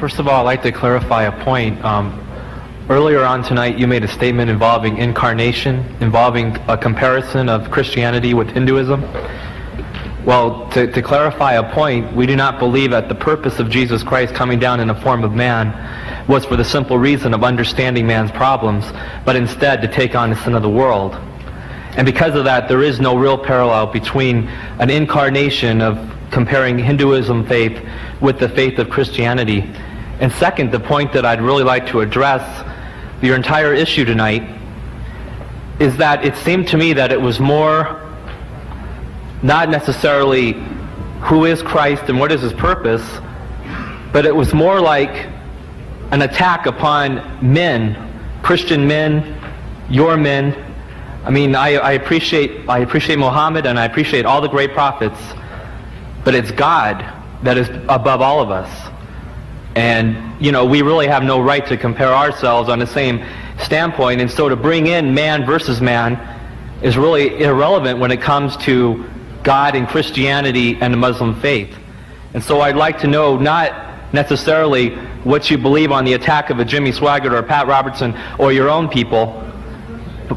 First of all, I'd like to clarify a point. Earlier on tonight, you made a statement involving incarnation, involving a comparison of Christianity with Hinduism. Well, to clarify a point, we do not believe that the purpose of Jesus Christ coming down in the form of man was for the simple reason of understanding man's problems, but instead to take on the sin of the world. And because of that, there is no real parallel between an incarnation of comparing Hinduism faith with the faith of Christianity. And second, the point that I'd really like to address, your entire issue tonight, is that it seemed to me that it was more not necessarily who is Christ and what is his purpose, but it was more like an attack upon men, Christian men, your men. I mean, I appreciate Muhammad and I appreciate all the great prophets, but it's God that is above all of us. And, you know, we really have no right to compare ourselves on the same standpoint, and so to bring in man versus man is really irrelevant when it comes to God and Christianity and the Muslim faith. And so I'd like to know not necessarily what you believe on the attack of a Jimmy Swaggart or a Pat Robertson or your own people,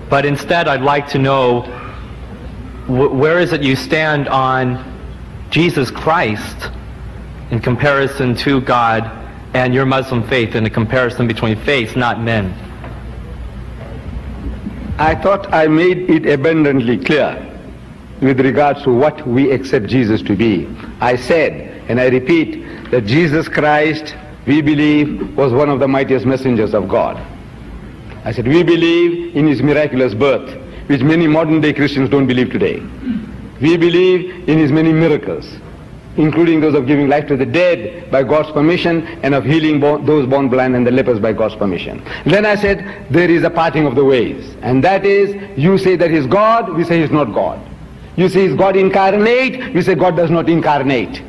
but instead I'd like to know where is it you stand on Jesus Christ in comparison to God and your Muslim faith, and the comparison between faiths, not men. I thought I made it abundantly clear with regards to what we accept Jesus to be. I said, and I repeat, that Jesus Christ, we believe, was one of the mightiest messengers of God. I said, we believe in his miraculous birth, which many modern day Christians don't believe today. We believe in his many miracles, including those of giving life to the dead by God's permission, and of healing those born blind and the lepers by God's permission. Then I said, there is a parting of the ways, and that is, you say that he's God, we say he's not God. You say he's God incarnate, we say God does not incarnate.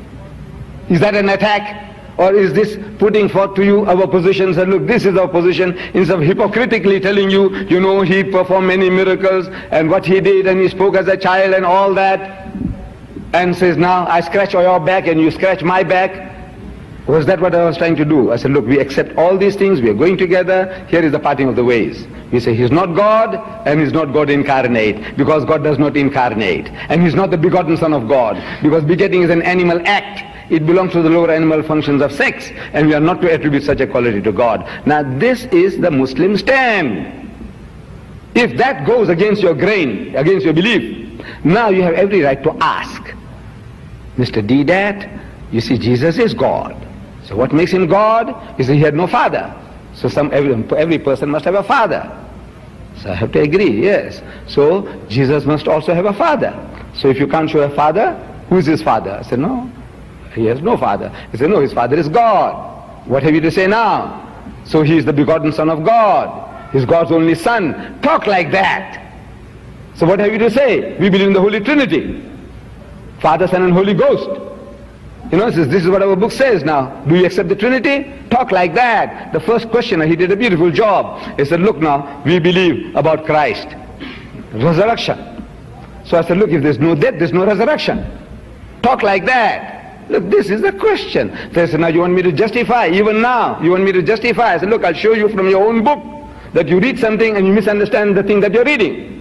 Is that an attack? Or is this putting forth to you our position, and look, this is our position, instead of hypocritically telling you, you know, he performed many miracles, and what he did, and he spoke as a child and all that, and says, now I scratch your back and you scratch my back. Was that what I was trying to do? I said, look, we accept all these things, we are going together, here is the parting of the ways. We say he's not God, and he's not God incarnate, because God does not incarnate. And he's not the begotten Son of God, because begetting is an animal act. It belongs to the lower animal functions of sex, and we are not to attribute such a quality to God. Now this is the Muslim stand. If that goes against your grain, against your belief, now you have every right to ask, Mr. Deedat, you see, Jesus is God. So what makes him God? Is that he had no father. So every person must have a father. So I have to agree, yes. So Jesus must also have a father. So if you can't show a father, who is his father? I said, no, he has no father. He said, no, his father is God. What have you to say now? So he is the begotten Son of God. He's God's only Son. Talk like that. So what have you to say? We believe in the Holy Trinity. Father, Son and Holy Ghost. You know, this is what our book says now. Do you accept the Trinity? Talk like that. The first questioner, he did a beautiful job. He said, look now, we believe about Christ. Resurrection. So I said, look, if there's no death, there's no resurrection. Talk like that. Look, this is the question. They said, now you want me to justify, even now, you want me to justify. I said, look, I'll show you from your own book that you read something and you misunderstand the thing that you're reading.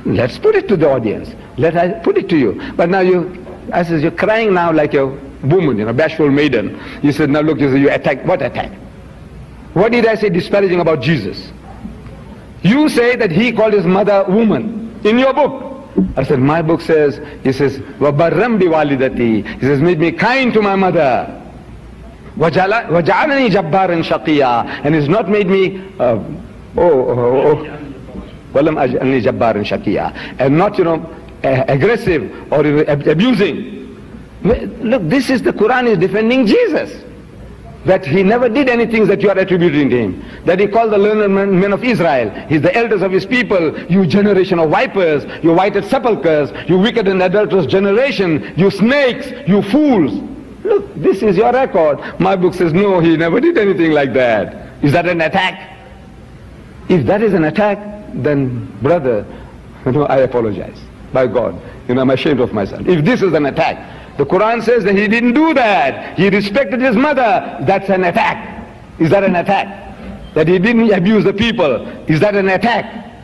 Let's put it to the audience. Let I put it to you. But now I said, you're crying now like a woman, you know, bashful maiden. You said, now look, you attack. What attack? What did I say disparaging about Jesus? You say that he called his mother woman in your book. I said, my book says, he says, وَبَرَّمْ بِوَالِدَتِي. He says, made me kind to my mother. وَجَعَلَنِي جَبَّارًا شَقِيًّا. And he's not made me, وَلَمْ أَجْعَلْنِي جَبَّارًا شَقِيًّا. And not, you know, aggressive or abusing. Look, this is the Quran is defending Jesus. That he never did anything that you are attributing to him. That he called the learned men of Israel. He's the elders of his people. You generation of vipers, you whited sepulchres, you wicked and adulterous generation, you snakes, you fools. Look, this is your record. My book says, no, he never did anything like that. Is that an attack? If that is an attack, then brother, you know, I apologize. By God, you know, I'm ashamed of myself. If this is an attack, The Quran says that he didn't do that. He respected his mother. That's an attack. Is that an attack? That he didn't abuse the people. Is that an attack?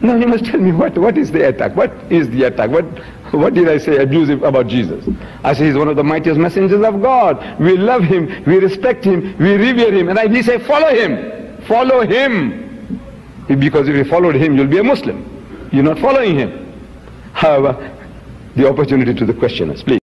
No, you must tell me what is the attack? What is the attack? What did I say abusive about Jesus? I say he's one of the mightiest messengers of God. We love him, we respect him, we revere him. And we say follow him. Follow him. Because if you followed him, you'll be a Muslim. You're not following him. However, the opportunity to the questioners, please.